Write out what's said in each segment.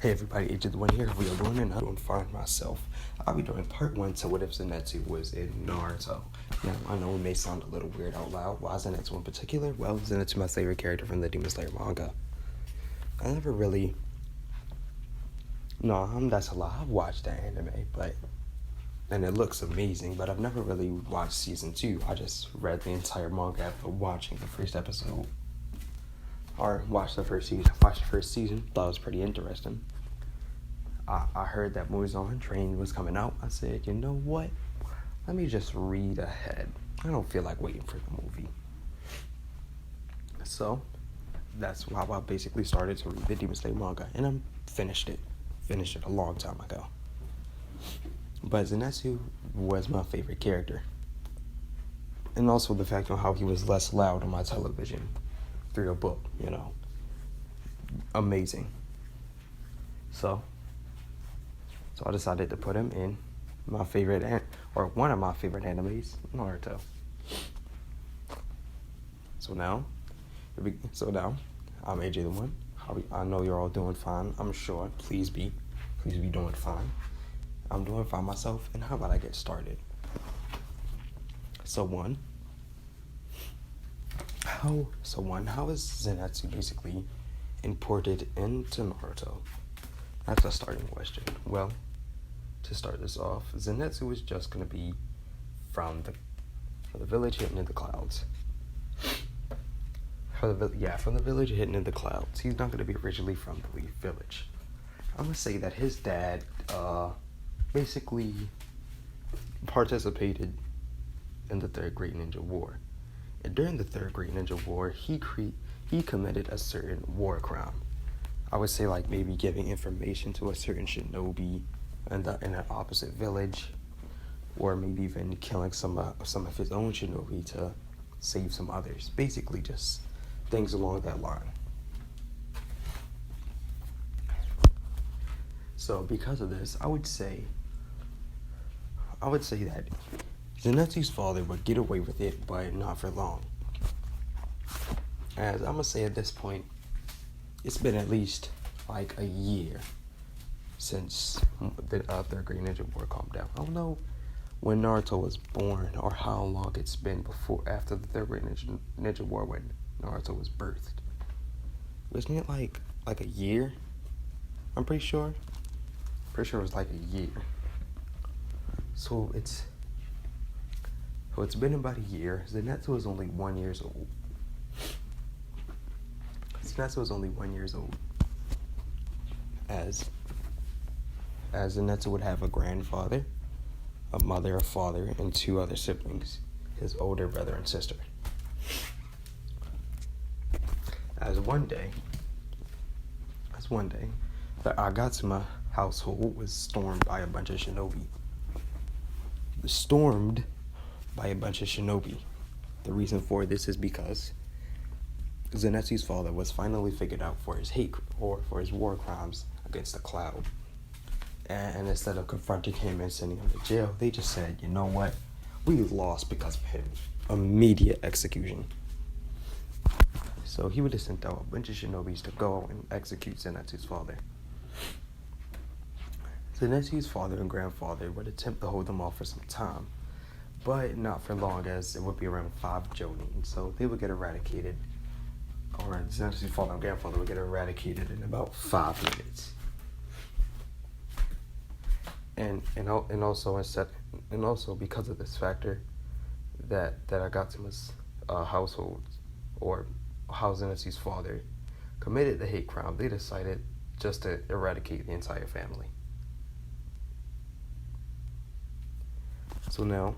Hey everybody, AJ1 here. We are doing and I'm doing fine myself. I'll be doing part 1 to what if Zenitsu was in Naruto. Now, I know it may sound a little weird out loud. Why Zenitsu in particular? Well, Zenitsu my favorite character from the Demon Slayer manga. I never really... No, that's a lie. I've watched the anime, and it looks amazing, but I've never really watched season 2. I just read the entire manga after watching the first episode. Or watched the first season. Thought it was pretty interesting. I heard that Muzan Train was coming out. I said, you know what? Let me just read ahead. I don't feel like waiting for the movie. So, that's how I basically started to read the Demon Slayer manga. And I finished it. Finished it a long time ago. But Zenitsu was my favorite character. And also the fact of how he was less loud on my television through a book, Amazing. So I decided to put him in my favorite, one of my favorite animes, Naruto. So now, I'm AJ1. I know you're all doing fine. I'm sure. Please be doing fine. I'm doing fine myself. And how about I get started? How is Zenitsu basically imported into Naruto? That's a starting question. Well, to start this off, Zenitsu is just going to be from the village hidden in the clouds. From the village hidden in the clouds. He's not going to be originally from the Leaf Village. I'm going to say that his dad basically participated in the Third Great Ninja War. And during the Third Great Ninja War, he committed a certain war crime. I would say like maybe giving information to a certain shinobi in an opposite village, or maybe even killing some of his own shinobi to save some others. Basically, just things along that line. So because of this, I would say that Zenitsu's father would get away with it, but not for long. As I'm going to say at this point, it's been at least like a year since the Third Great Ninja War calmed down. I don't know when Naruto was born or how long it's been after the Third Great Ninja War when Naruto was birthed. Wasn't it like a year? I'm pretty sure. Pretty sure it was like a year. So it's been about a year. Zenitsu is only 1 year old. As Zenitsu would have a grandfather, a mother, a father, and 2 other siblings, his older brother and sister. As one day, the Agatsuma household was stormed by a bunch of shinobi. The reason for this is because Zenitsu's father was finally figured out for his hate or for his war crimes against the Cloud. And instead of confronting him and sending him to jail, they just said, you know what? We lost because of him. Immediate execution. So he would have sent out a bunch of shinobis to go and execute Zenitsu's father. Zenitsu's father and grandfather would attempt to hold them off for some time, but not for long, as it would be around 5 jonin. So they would get eradicated, or Zenitsu's father and grandfather would get eradicated in about 5 minutes. And also because of this factor, that Agatsuma's household, or how Zenitsu's father committed the hate crime, they decided just to eradicate the entire family. So now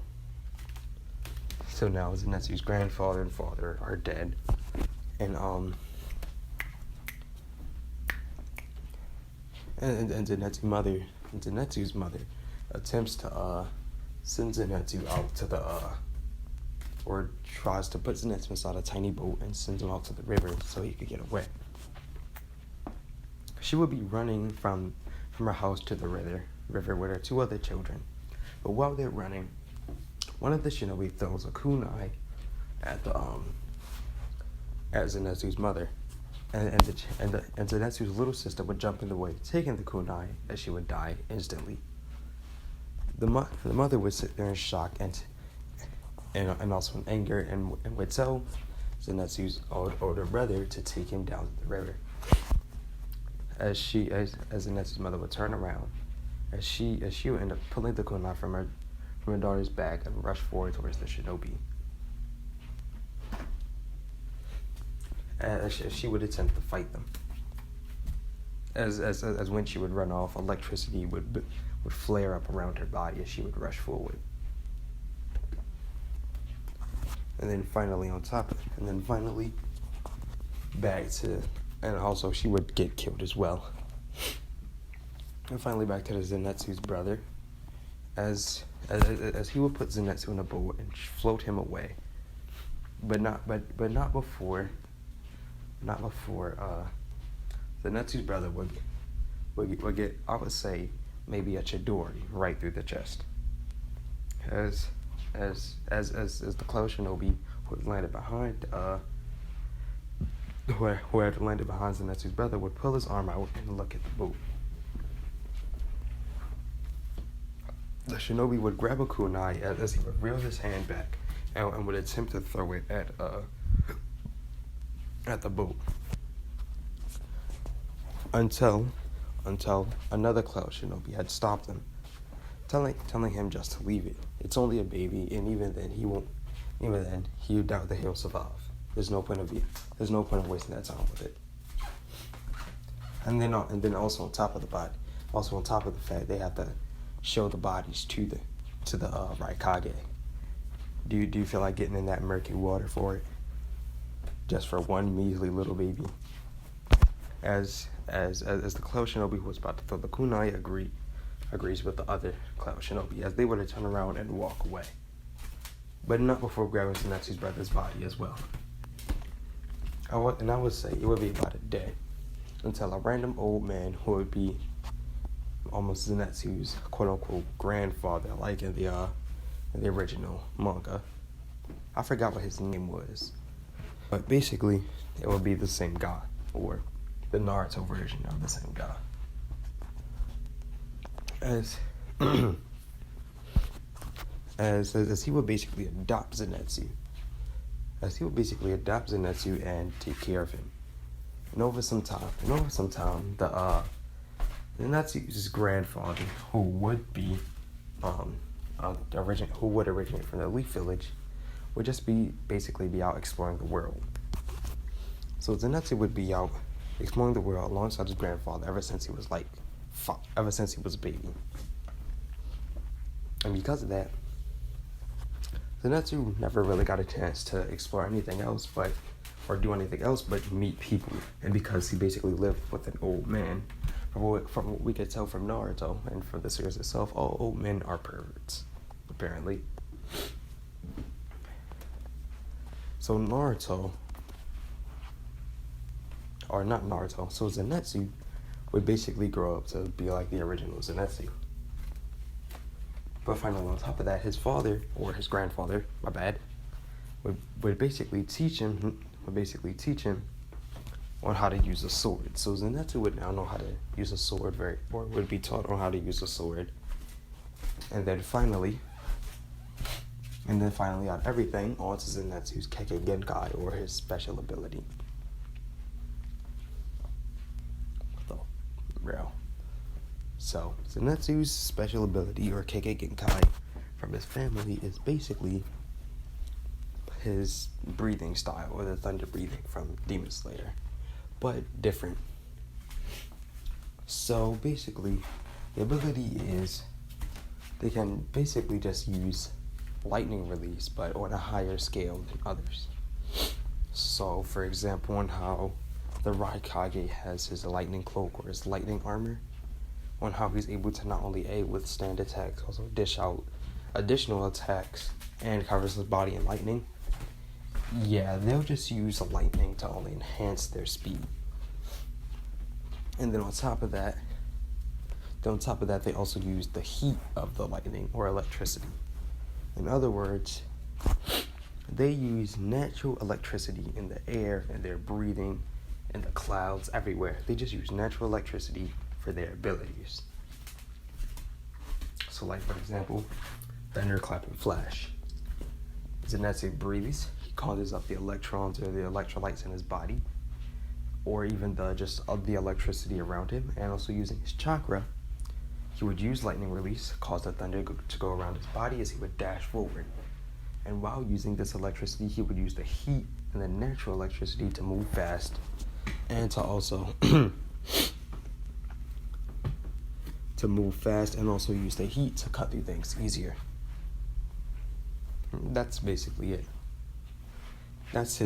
Zenitsu's grandfather and father are dead, and Zenitsu's mother attempts to send Zenitsu out to or tries to put Zenitsu inside a tiny boat and sends him out to the river so he could get away. She would be running from her house to the river with her 2 other children. But while they're running, one of the shinobi throws a kunai at Zenitsu's mother, and Zenitsu's little sister would jump in the way, taking the kunai, as she would die instantly. The mother would sit there in shock and also in anger, and would tell Zenitsu's older brother to take him down the river. As Zenitsu's mother would turn around, as she would end up pulling the kunai from her daughter's back and rush forward towards the shinobi. As she would attempt to fight them. As when she would run off, electricity would flare up around her body as she would rush forward. And then finally back to, and also she would get killed as well. And finally back to the Zenitsu's brother, as he would put Zenitsu in a boat and float him away, but not before Zenitsu's brother would get, I would say, maybe a chidori right through the chest. As the cloud shinobi who had landed behind Zenitsu's brother would pull his arm out and look at the boat. The shinobi would grab a kunai as he would reel his hand back and would attempt to throw it at the boat until another cloud shinobi had stopped him, telling him just to leave it. It's only a baby, and even then he doubt that he'll survive. There's no point of wasting that time with it. And then also on top of the fact they have to show the bodies to the Raikage. Do you feel like getting in that murky water for it? Just for one measly little baby? As the cloud shinobi who was about to throw the kunai agrees with the other cloud shinobi, as they were to turn around and walk away, but not before grabbing Zenitsu's brother's body as well. I would say it would be about a day until a random old man who would be almost Zenitsu's quote-unquote grandfather, like in the original manga. I forgot what his name was, but basically it would be the same guy, or the Naruto version of the same guy. As he would basically adopt Zenitsu. And take care of him. And over some time, the Zenitsu's grandfather, who would originate from the Leaf Village, would just be out exploring the world. So Zenitsu would be out exploring the world alongside his grandfather ever since he was a baby. And because of that, Zenitsu never really got a chance to explore anything else but meet people. And because he basically lived with an old man, from what we could tell from Naruto and from the series itself, all old men are perverts, apparently. So Zenitsu would basically grow up to be like the original Zenitsu. But finally, on top of that, his father, or his grandfather, would basically teach him on how to use a sword. So Zenitsu would now know how to use a sword, would be taught on how to use a sword. And then finally, out of everything, onto Zenitsu's Kekkei Genkai, or his special ability. Real. So Zenitsu's special ability, or Kekkei Genkai, from his family is basically his breathing style, or the thunder breathing from Demon Slayer, but different. So basically, the ability is they can basically just use lightning release, but on a higher scale than others. So, for example, on how the Raikage has his lightning cloak, or his lightning armor, on how he's able to not only withstand attacks, also dish out additional attacks, and covers his body in lightning. Yeah, they'll just use lightning to only enhance their speed. And then on top of that, they also use the heat of the lightning, or electricity. In other words, they use natural electricity in the air, and they're breathing in the clouds, everywhere. They just use natural electricity for their abilities. So like, for example, thunderclap and flash. Zenitsu breathes, he conjures up the electrons or the electrolytes in his body, or even the electricity around him, and also using his chakra, he would use lightning release, cause the thunder to go around his body as he would dash forward. And while using this electricity, he would use the heat and the natural electricity to move fast, and to also use the heat to cut through things easier. That's basically it. That's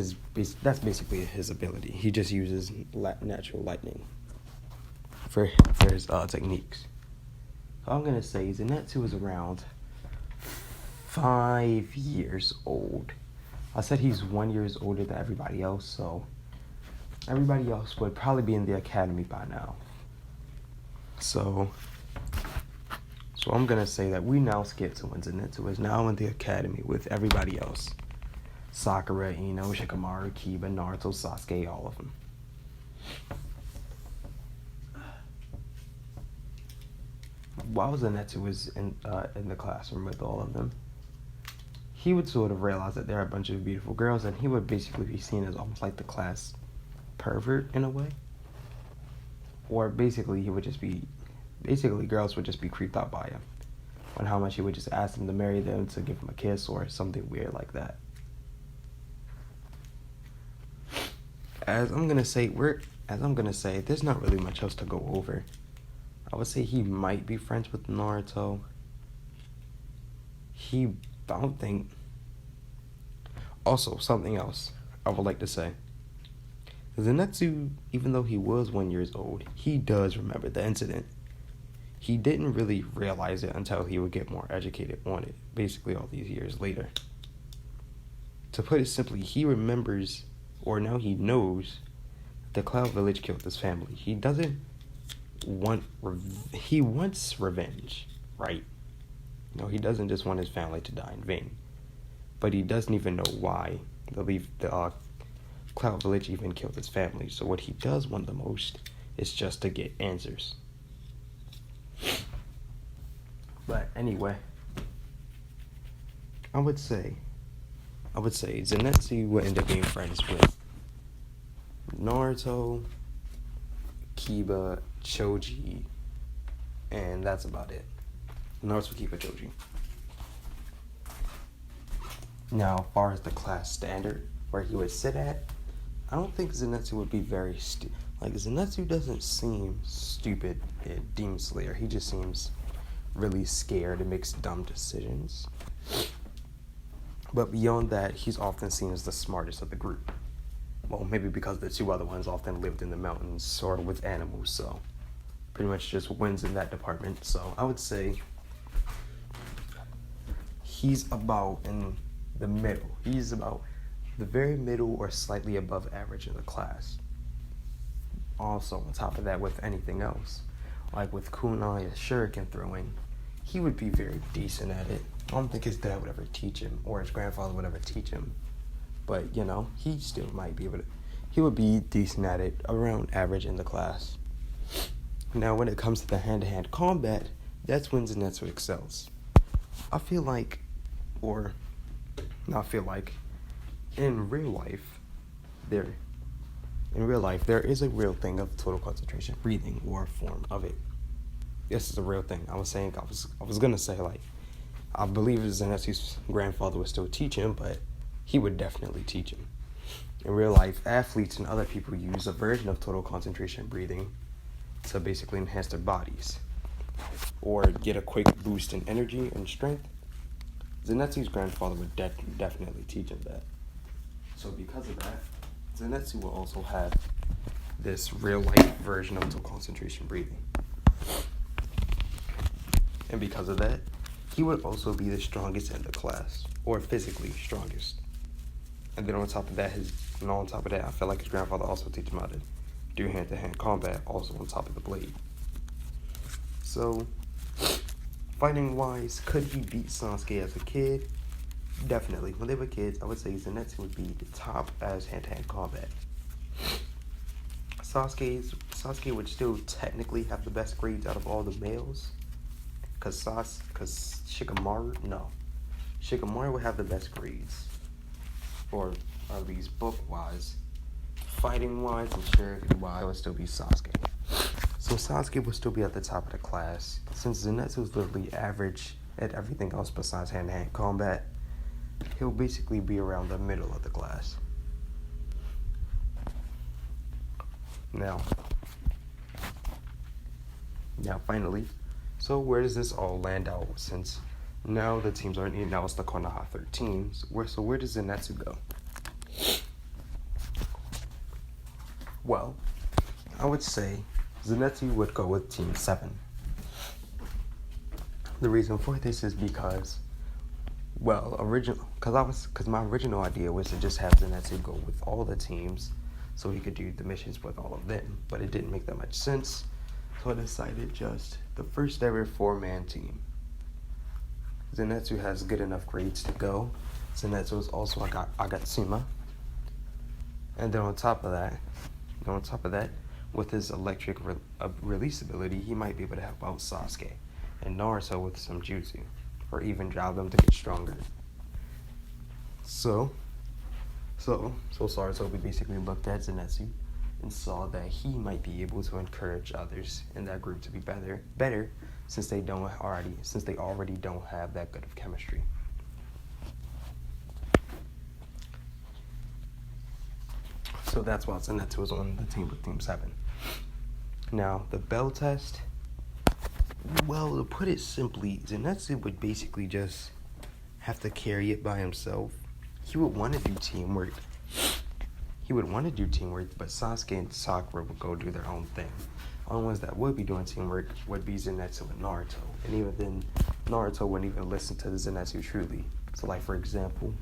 basically his ability. He just uses natural lightning for his techniques. So I'm gonna say Zenitsu is around 5 years old. I said he's 1 year older than everybody else, so everybody else would probably be in the academy by now. So I'm gonna say that we now skip to when Zenitsu is now in the academy with everybody else. Sakura, Ino, Shikamaru, Kiba, Naruto, Sasuke, all of them. While Zenitsu was in the classroom with all of them, he would sort of realize that there are a bunch of beautiful girls, and he would basically be seen as almost like the class pervert in a way. Or basically, girls would just be creeped out by him, on how much he would just ask them to marry them, to give him a kiss, or something weird like that. As I'm gonna say, there's not really much else to go over. I would say he might be friends with Naruto. I don't think. Also, something else I would like to say. Zenitsu, even though he was 1 year old, he does remember the incident. He didn't really realize it until he would get more educated on it, basically all these years later. To put it simply, he remembers, or now he knows, that the Cloud Village killed his family. He wants revenge, right? No, he doesn't just want his family to die in vain. But he doesn't even know why the Cloud Village even killed his family. So what he does want the most is just to get answers. But anyway, I would say Zenitsu would end up being friends with Naruto, Kiba, Choji, and that's about it. Naruto, Kiba, Choji. Now, as far as the class standard where he would sit at, I don't think Zenitsu would be very Zenitsu doesn't seem stupid in Demon Slayer. He just seems really scared and makes dumb decisions. But beyond that, he's often seen as the smartest of the group. Well, maybe because the two other ones often lived in the mountains or with animals, so pretty much just wins in that department. So I would say he's about in the middle. He's about the very middle or slightly above average in the class. Also, on top of that, with anything else, like with kunai and shuriken throwing, he would be very decent at it. I don't think his dad would ever teach him, or his grandfather would ever teach him. But, he still might be able to. He would be decent at it, around average in the class. Now, when it comes to the hand-to-hand combat, that's when Zenitsu excels. In real life, there is a real thing of total concentration breathing, or a form of it. This is a real thing. I was gonna say, I believe Zenitsu's grandfather would still teach him, but he would definitely teach him. In real life, athletes and other people use a version of total concentration breathing to basically enhance their bodies, or get a quick boost in energy and strength. Zenitsu's grandfather would definitely teach him that. So because of that, Zenitsu will also have this real-life version of total concentration breathing. And because of that, he would also be the strongest in the class, or physically strongest. And then on top of that, I feel like his grandfather also teach him how to do hand-to-hand combat, also on top of the blade. So, fighting-wise, could he beat Sasuke as a kid? Definitely. When they were kids, I would say Zenitsu would be the top as hand-to-hand combat. Sasuke would still technically have the best grades out of all the males, cause Shikamaru would have the best grades, or at least book wise. Fighting wise and charity wise, it would still be Sasuke. So Sasuke would still be at the top of the class. Since Zenitsu is literally average at everything else besides hand-to-hand combat, he'll basically be around the middle of the class. Now finally, so where does this all land out? Since now the teams are now it's the Konoha 13. So where does Zenitsu go? Well, I would say Zenitsu would go with Team 7. The reason for this is because, because my original idea was to just have Zenitsu go with all the teams so he could do the missions with all of them, but it didn't make that much sense, so I decided just the first ever 4-man team. Zenitsu has good enough grades to go. Zenitsu is also Agatsuma, and then on top of that, with his electric release ability, he might be able to help out Sasuke and Naruto with some jutsu, or even drive them to get stronger. So Sarutobi basically looked at Zenitsu and saw that he might be able to encourage others in that group to be better, since they already don't have that good of chemistry. So that's why Zenitsu was on the team with Team 7. Now, the bell test, well, to put it simply, Zenitsu would basically just have to carry it by himself. He would want to do teamwork. But Sasuke and Sakura would go do their own thing. The only ones that would be doing teamwork would be Zenitsu and Naruto. And even then, Naruto wouldn't even listen to the Zenitsu truly. So for example,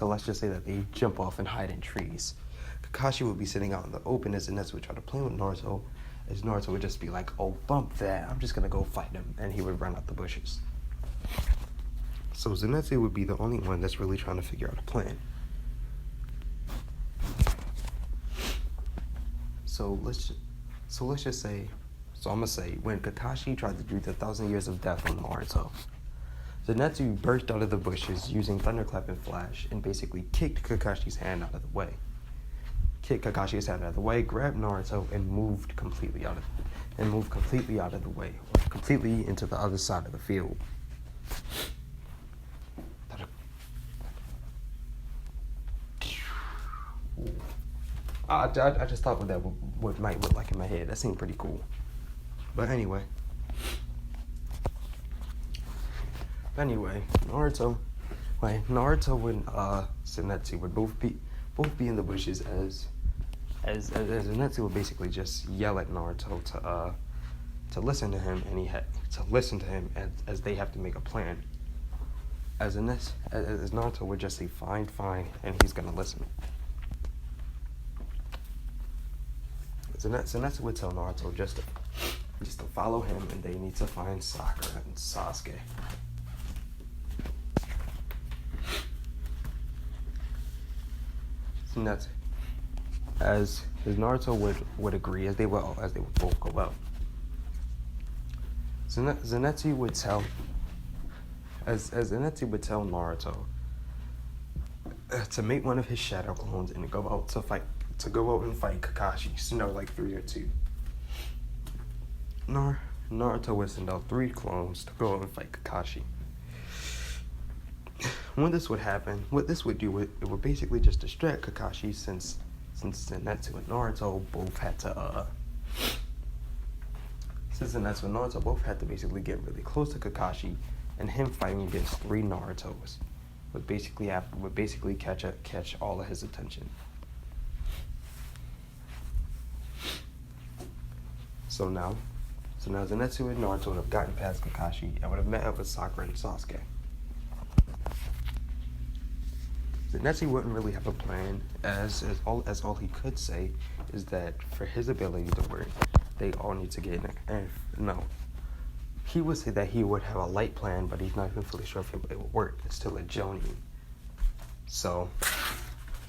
let's just say that they jump off and hide in trees. Kakashi would be sitting out in the open as Zenitsu would try to play with Naruto, as Naruto would just be like, oh, bump that, I'm just gonna go fight him, and he would run out the bushes. So Zenitsu would be the only one that's really trying to figure out a plan. So I'm gonna say, when Kakashi tried to do the 1,000 Years of Death on Naruto, Zenitsu burst out of the bushes using Thunderclap and Flash and basically kicked Kakashi's hand out of the way. Grabbed Naruto, and moved completely out of the way, or completely into the other side of the field. I just thought what that might look like in my head. That seemed pretty cool. But anyway, Naruto and Zenitsu would both be in the bushes as Zenitsu would basically just yell at Naruto to listen to him, and he had to listen to him as they have to make a plan. As Naruto would just say fine, and he's gonna listen. Zenitsu would tell Naruto just to follow him, and they need to find Sakura and Sasuke. And that's as Naruto would agree, as they would both go out. Zenitsu would tell Naruto to make one of his shadow clones and go out and fight Kakashi, like 3 or 2. Naruto would send out 3 clones to go out and fight Kakashi. When this would happen, what this would do, it would basically just distract Kakashi, since Zenitsu and Naruto both had to basically get really close to Kakashi, and him fighting against 3 Narutos would basically catch all of his attention. So now Zenitsu and Naruto would have gotten past Kakashi and would have met up with Sakura and Sasuke. Zenitsu wouldn't really have a plan, as all he could say is that for his ability to work, they all need to get in. No. He would say that he would have a light plan, but he's not even fully sure if it would work. It's still a Jonin. So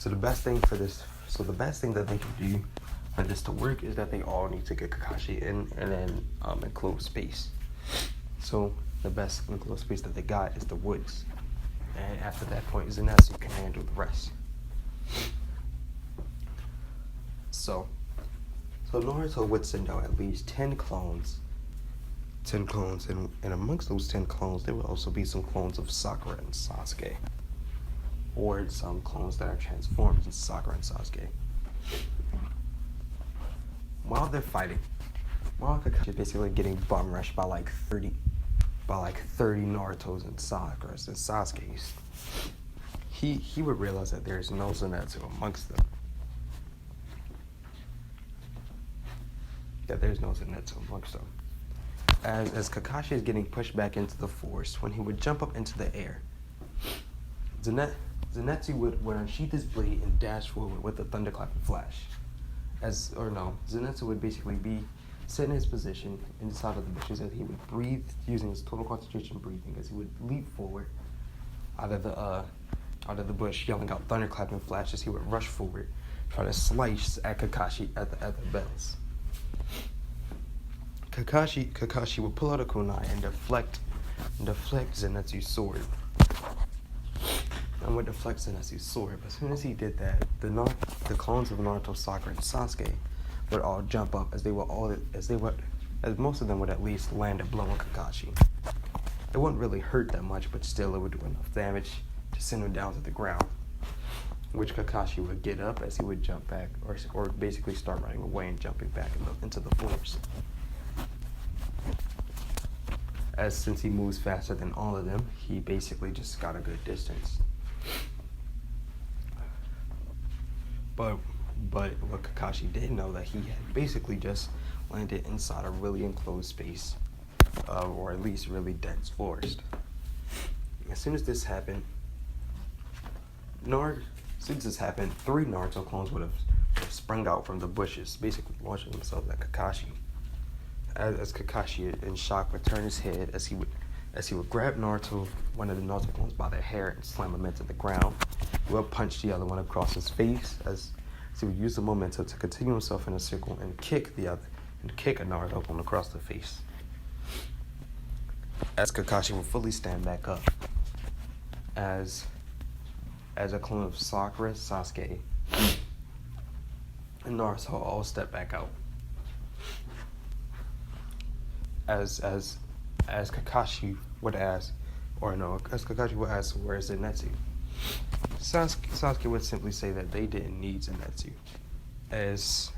the best thing for So the best thing that they can do for this to work is that they all need to get Kakashi in an enclosed space. So the best enclosed space that they got is the woods. And after that point, Zenitsu can handle the rest. So Naruto would send out at least 10 clones. 10 clones, and amongst those 10 clones, there would also be some clones of Sakura and Sasuke. Or some clones that are transformed into Sakura and Sasuke. While they're fighting, while Kakashi is basically getting bum rushed by like 30 Narutos and Sakuras and Sasuke's, he would realize that there's no zenitsu amongst them. As Kakashi is getting pushed back into the forest, when he would jump up into the air, Zenitsu would unsheath his blade and dash forward with a thunderclap and flash. Zenitsu would basically be set in his position inside of the bushes as he would breathe using his total concentration breathing as he would leap forward out of the bush, yelling out thunderclap and flash as he would rush forward, trying to slice at Kakashi at the bells. Kakashi would pull out a kunai and deflect Zenitsu's sword. And would deflect Zenitsu's sword, but as soon as he did that, the clones of Naruto, Sakura, and Sasuke would all jump up as most of them would at least land a blow on Kakashi. It wouldn't really hurt that much, but still it would do enough damage to send him down to the ground, which Kakashi would get up as he would jump back, or basically start running away and jumping back into the forest. As since he moves faster than all of them, he basically just got a good distance. But what Kakashi didn't know that he had basically just landed inside a really enclosed space, or at least really dense forest. As soon as this happened, 3 Naruto clones would have sprung out from the bushes, basically launching themselves at Kakashi. As Kakashi in shock would turn his head as he would grab one of the Naruto clones by the hair and slam him into the ground. He would punch the other one across his face as he would use the momentum to continue himself in a circle and kick a Naruto clone across the face. As Kakashi would fully stand back up, as a clone of Sakura, Sasuke, and Naruto all step back out. As Kakashi would ask, where's Zenitsu? Sasuke would simply say that they didn't need Zenitsu, as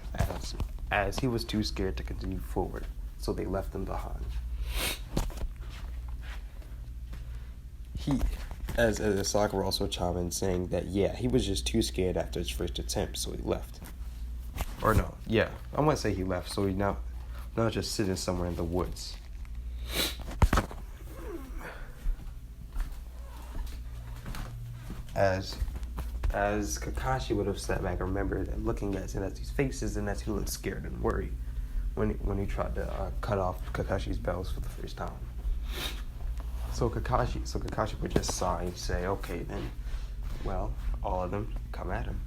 he was too scared to continue forward, so they left him behind. As Sakura also chimed in saying that he was just too scared after his first attempt, so he left. I might say he left, so he now just sitting somewhere in the woods. As Kakashi would have sat back and remembered and looking at Zenitsu's faces, and he looked scared and worried when he tried to cut off Kakashi's bells for the first time. So Kakashi would just sigh and say, "Okay then, well, all of them come at him."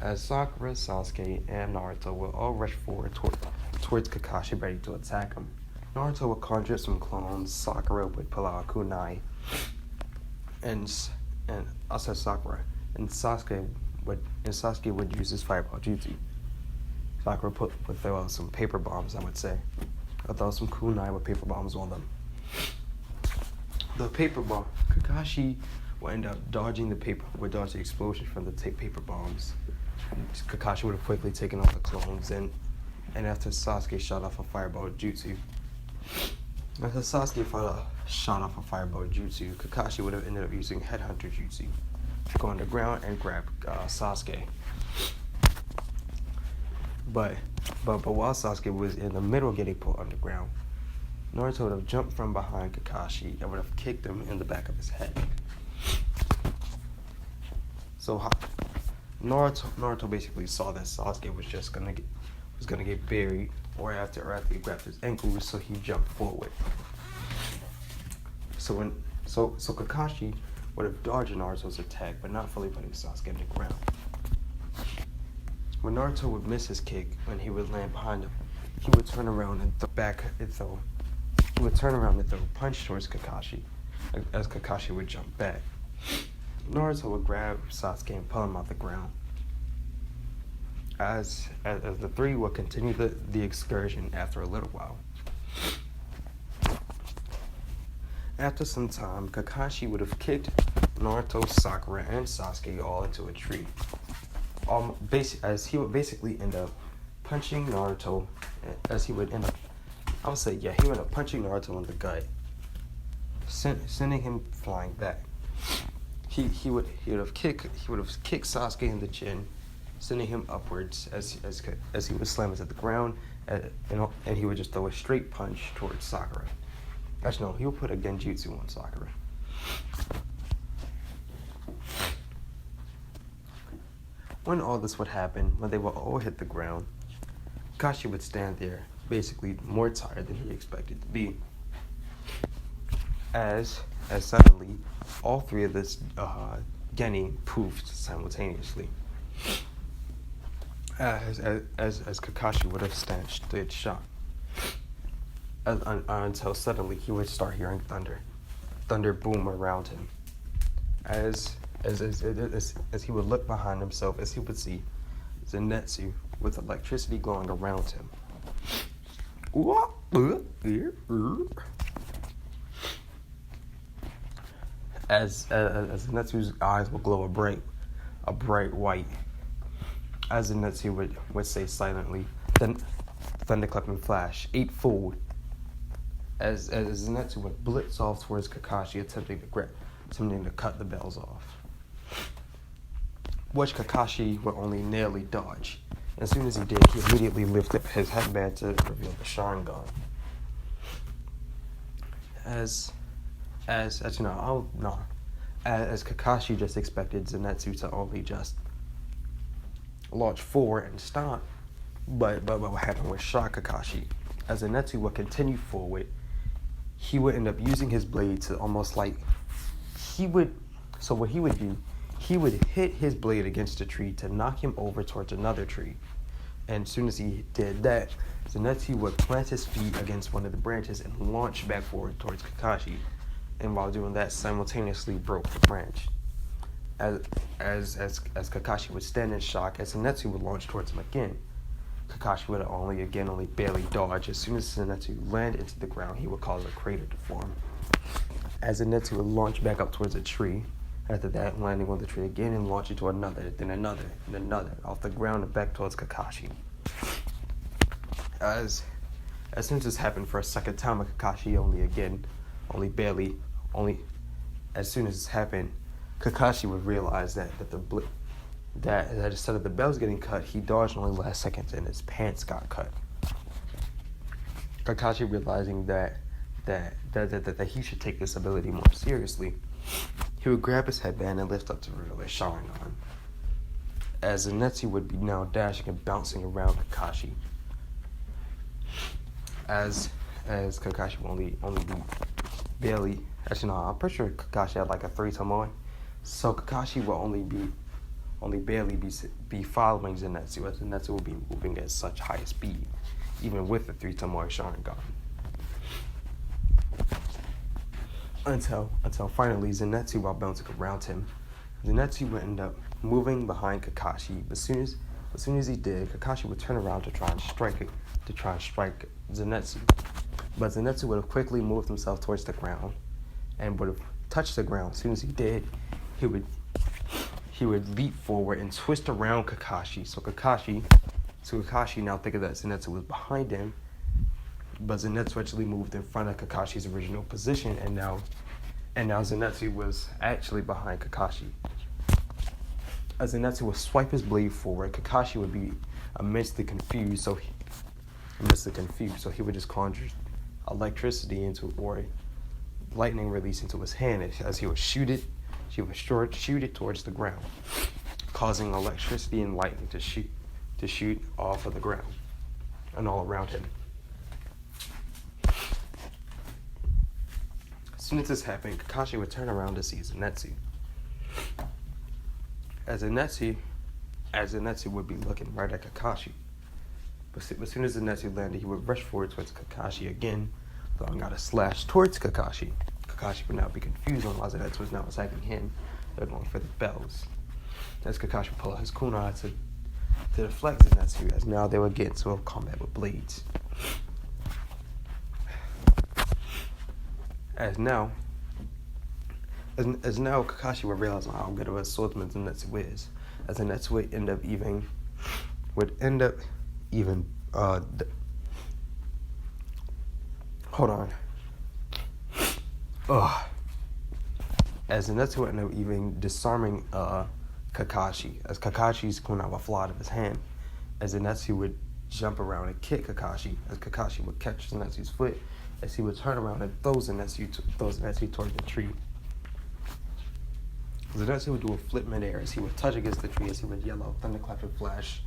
As Sakura, Sasuke, and Naruto will all rush forward towards Kakashi, ready to attack him. Naruto would conjure some clones. Sakura would pull out a kunai, and Sakura, and Sasuke would use his fireball jutsu. Sakura would throw out some paper bombs, I would say. I'll throw some kunai with paper bombs on them. The paper bomb, Kakashi would end up dodging the explosion from the paper bombs. Kakashi would have quickly taken off the clones, and after Sasuke shot off a fireball jutsu, Kakashi would have ended up using headhunter jutsu to go underground and grab Sasuke. But while Sasuke was in the middle of getting pulled underground, Naruto would have jumped from behind Kakashi and would have kicked him in the back of his head. So Naruto basically saw that Sasuke was gonna get buried, or after he grabbed his ankles, so he jumped forward. So Kakashi would have dodged Naruto's attack, but not fully putting Sasuke on the ground. When Naruto would miss his kick, when he would land behind him, he would turn around and throw a punch towards Kakashi, as Kakashi would jump back. Naruto would grab Sasuke and pull him off the ground. As the three would continue the excursion after a little while. After some time, Kakashi would have kicked Naruto, Sakura, and Sasuke all into a tree. As he would basically end up punching Naruto, he would end up punching Naruto in the gut, sending him flying back. He would have kicked Sasuke in the chin, sending him upwards as he would slam into the ground, and he would just throw a straight punch towards Sakura. Actually, no, he would put a genjutsu on Sakura. When all this would happen, when they would all hit the ground, Kakashi would stand there, basically more tired than he expected to be. As suddenly, all three of this Geni poofed simultaneously. As Kakashi would have stood shocked. Until suddenly he would start hearing thunder boom around him. As he would look behind himself, as he would see Zenitsu with electricity glowing around him. As Zenitsu's eyes would glow a bright white. As Zenitsu would say silently, then thunderclap and flash, eightfold. As Zenitsu would blitz off towards Kakashi, attempting to cut the bells off, which Kakashi would only narrowly dodge. As soon as he did, he immediately lifted his headband to reveal the Sharingan. As Kakashi just expected Zenitsu to only just launch forward and stop, but what happened was shock Kakashi. As Zenitsu would continue forward, he would end up using his blade to almost like what he would do, he would hit his blade against a tree to knock him over towards another tree. And as soon as he did that, Zenitsu would plant his feet against one of the branches and launch back forward towards Kakashi. And while doing that, simultaneously broke the branch. As Kakashi would stand in shock, as Zenitsu would launch towards him again, Kakashi would only barely dodge. As soon as Zenitsu landed into the ground, he would cause a crater to form. As Zenitsu would launch back up towards a tree, after that, landing on the tree again and launching to another, then another, and another, off the ground and back towards Kakashi. As soon as this happened for a second time, Kakashi as soon as this happened, Kakashi would realize that instead of the bells getting cut, he dodged only last seconds and his pants got cut. Kakashi realizing that he should take this ability more seriously, he would grab his headband and lift up to reveal his Sharingan. As Zenitsu would be now dashing and bouncing around Kakashi. As Kakashi would only be barely. Actually, no, I'm pretty sure Kakashi had like a 3-to-1. So Kakashi will only barely be following Zenitsu, as Zenitsu will be moving at such high speed, even with the 3-to-1 Sharingan. Until finally Zenitsu, while bouncing around him, Zenitsu would end up moving behind Kakashi. But as soon as he did, Kakashi would turn around to try and strike Zenitsu. But Zenitsu would have quickly moved himself towards the ground and would have touched the ground. As soon as he did, he would leap forward and twist around Kakashi. So Kakashi now thinking that Zenitsu was behind him, but Zenitsu actually moved in front of Kakashi's original position, and now Zenitsu was actually behind Kakashi. As Zenitsu would swipe his blade forward, Kakashi would be immensely confused, so he would just conjure electricity into, or lightning release into his hand as he would shoot it. She would shoot it towards the ground, causing electricity and lightning to shoot off of the ground and all around him. As soon as this happened, Kakashi would turn around to see Zenitsu. as Zenitsu would be looking right at Kakashi. But as soon as Zenitsu landed, he would rush forward towards Kakashi again, throwing out a slash towards Kakashi. Kakashi would now be confused on why Zenitsu was now attacking him. They're going for the bells. As Kakashi would pull out his kunai to deflect Zenitsu, as now they would get into a combat with blades. As now Kakashi would realize how good of a swordsman Zenitsu is, as Zenitsu would end up as Zenitsu would end up even disarming Kakashi, as Kakashi's kunai would fly out of his hand, as Zenitsu would jump around and kick Kakashi, as Kakashi would catch Zenitsu's foot, as he would turn around and throw Zenitsu toward the tree. Zenitsu would do a flip midair as he would touch against the tree, as he would yell out thunderclap and flash.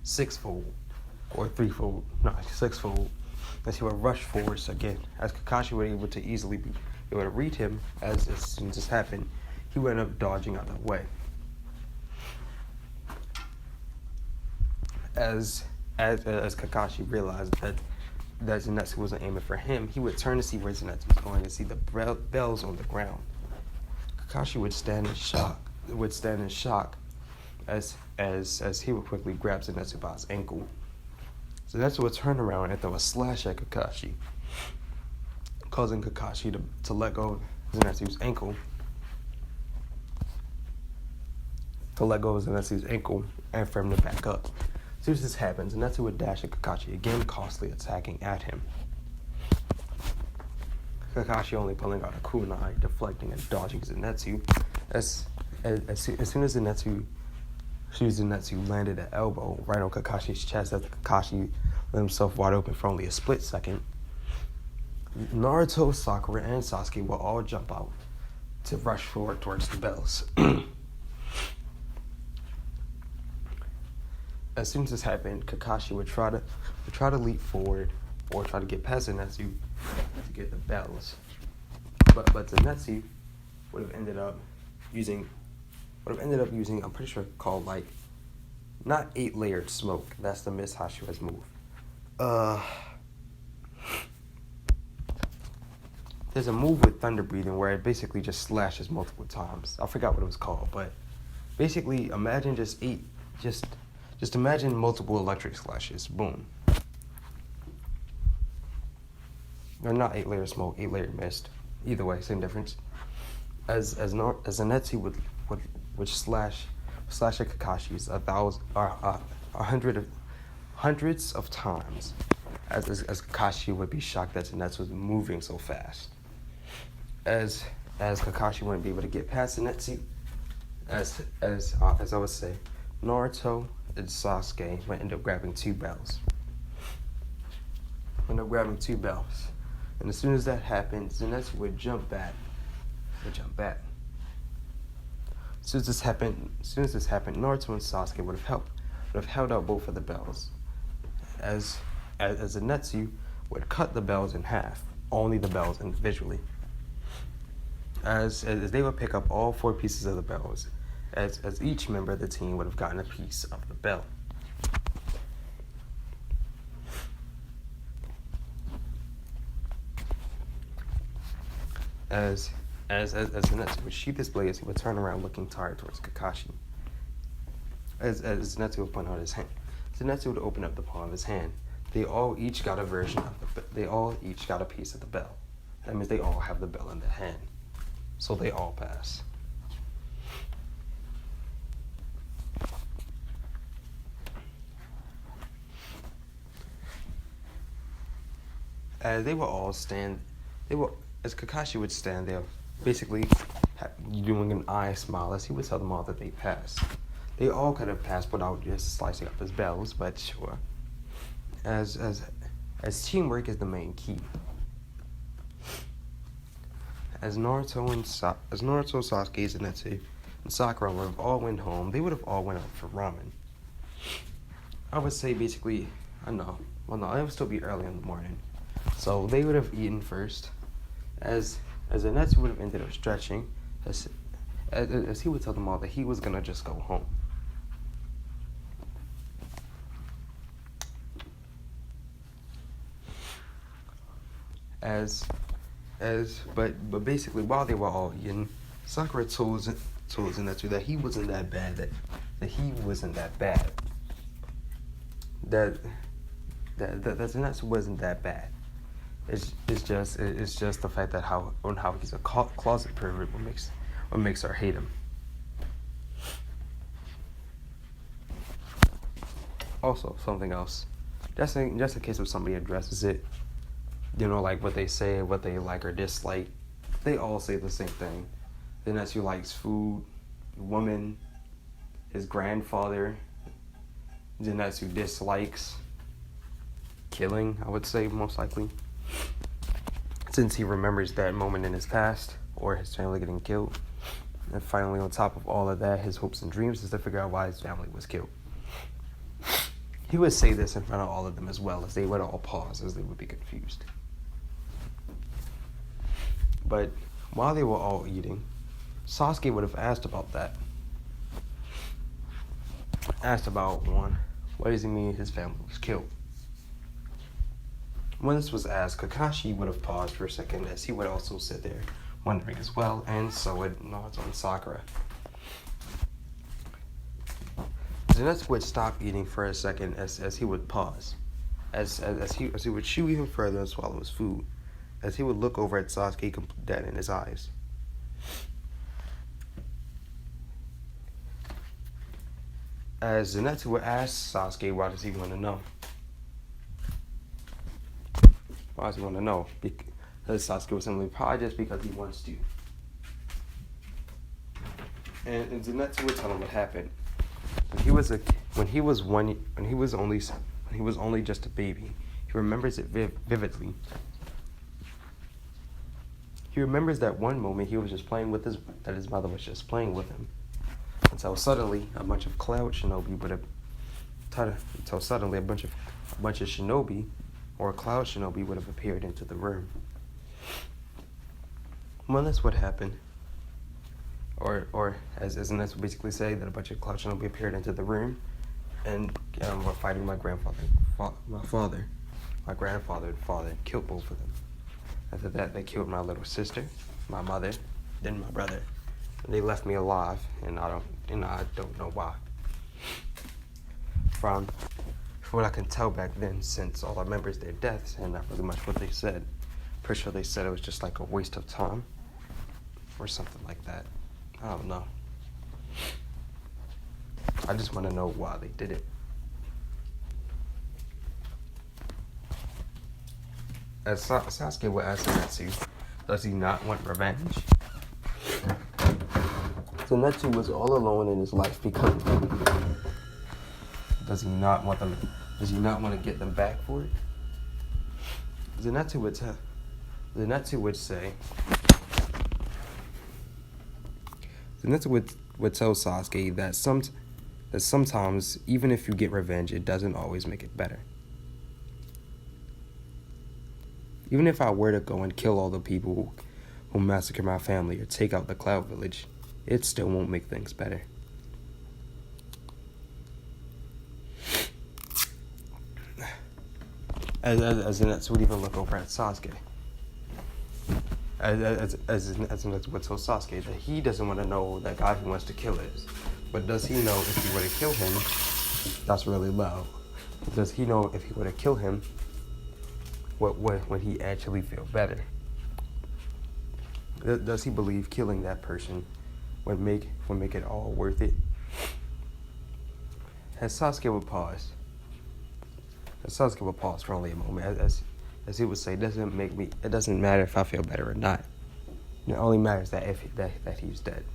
Sixfold, or threefold, no, sixfold, as he would rush forwards again, as Kakashi would be able to easily be able to read him, as soon as this happened, he would end up dodging out of the way. As Kakashi realized that Zenitsu wasn't aiming for him, he would turn to see where Zenitsu was going and see the bells on the ground. Kakashi would stand in shock as he would quickly grab Zenitsu by his ankle. Zenitsu would turn around and throw a slash at Kakashi, causing Kakashi to let go of Zenitsu's ankle. And for him to back up. As soon as this happens, Zenitsu would dash at Kakashi again, cautiously attacking at him. Kakashi only pulling out a kunai, deflecting and dodging Zenitsu. As soon as Zenitsu landed an elbow right on Kakashi's chest, as Kakashi let himself wide open for only a split second, Naruto, Sakura, and Sasuke will all jump out to rush forward towards the bells. As soon as this happened, Kakashi would try to leap forward or try to get past Zenitsu to get the bells. But Zenitsu would have ended up using, I'm pretty sure called not 8-layered smoke. That's the Miss Hashiwa's move. There's a move with thunder breathing where it basically just slashes multiple times. I forgot what it was called, but basically imagine just imagine multiple electric slashes. Boom. Or not 8-layer smoke, 8-layer mist. Either way, same difference. As Zenitsu would slash at Kakashi's hundreds of times, as Kakashi would be shocked that Zenitsu was moving so fast. As Kakashi wouldn't be able to get past Zenitsu, as I would say, Naruto and Sasuke would end up grabbing two bells. And as soon as that happened, Zenitsu would jump back. As soon as this happened, Naruto and Sasuke would have held out both of the bells. As Zenitsu would cut the bells in half, only the bells individually. As they would pick up all 4 pieces of the bells, as each member of the team would have gotten a piece of the bell. As Zenitsu would sheath his blades, he would turn around looking tired towards Kakashi. As Zenitsu would point out his hand, Zenitsu would open up the palm of his hand. They all each got a piece of the bell. That means they all have the bell in their hand. So they all pass. As Kakashi would stand there, basically doing an eye smile as he would tell them all that they passed. They all could have passed without just slicing up his bells, but sure. As teamwork is the main key. As Naruto, Sasuke, Zenitsu, and Sakura would have all went home, they would have all went out for ramen. I would say basically, it would still be early in the morning. So they would have eaten first. As as Zenitsu would have ended up stretching, as he would tell them all that he was gonna just go home. But basically, while they were all eating, Sakura told Zenitsu that he wasn't that bad. That he wasn't that bad. That Zenitsu wasn't that bad. It's just the fact that how he's a closet pervert what makes her hate him. Also, something else, just in case if somebody addresses it, like what they say, what they like or dislike, they all say the same thing. Zenitsu likes food, women, his grandfather. Zenitsu dislikes killing, I would say, most likely, since he remembers that moment in his past or his family getting killed. And finally, on top of all of that, his hopes and dreams is to figure out why his family was killed. He would say this in front of all of them as well, as they would all pause, as they would be confused. But while they were all eating, Sasuke would have asked about that. Asked about, one, what does he mean his family was killed? When this was asked, Kakashi would have paused for a second, as he would also sit there wondering as well, and so would Naruto and Sakura. Zenitsu would stop eating for a second as he would pause, as he would chew even further and swallow his food, as he would look over at Sasuke, dead in his eyes. As Zenitsu would ask Sasuke, why does he want to know? Why does he want to know? Because Sasuke was simply probably just because he wants to. And Zenitsu would tell him what happened. When he was only just a baby, he remembers it vividly. He remembers that one moment he was just playing with that his mother was just playing with him. Until suddenly a bunch of shinobi or cloud shinobi would have appeared into the room. When this would happen, or as Zenitsu would basically say, that a bunch of cloud shinobi appeared into the room and were fighting my grandfather and father, and killed both of them. After that, they killed my little sister, my mother, then my brother. And they left me alive, and I don't know why. From what I can tell back then, since all I remember is their deaths and not really much what they said. Pretty sure they said it was just like a waste of time or something like that. I don't know. I just want to know why they did it. As Sasuke would ask Zenitsu, does he not want revenge? Zenitsu was all alone in his life because does he not want to get them back for it? Zenitsu would tell Sasuke that sometimes even if you get revenge, it doesn't always make it better. Even if I were to go and kill all the people who massacre my family or take out the Cloud Village, it still won't make things better. As Zenitsu would even look over at Sasuke. As Zenitsu would tell Sasuke that he doesn't want to know that guy who wants to kill is. But does he know if he were to kill him, that's really low. Does he know if he were to kill him, what would he actually feel better? Does he believe killing that person would make it all worth it? As Sasuke would pause for only a moment, as he would say, it doesn't matter if I feel better or not. It only matters that he's dead.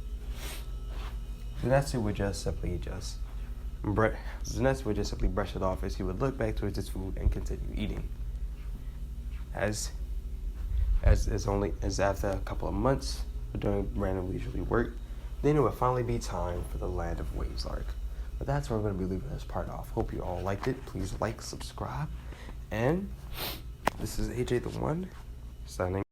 Zenitsu would just simply brush it off as he would look back towards his food and continue eating. As after a couple of months of doing random leisurely work, then it would finally be time for the Land of Waves arc. But that's where I'm going to be leaving this part off. Hope you all liked it. Please like, subscribe, and this is AJ the One, signing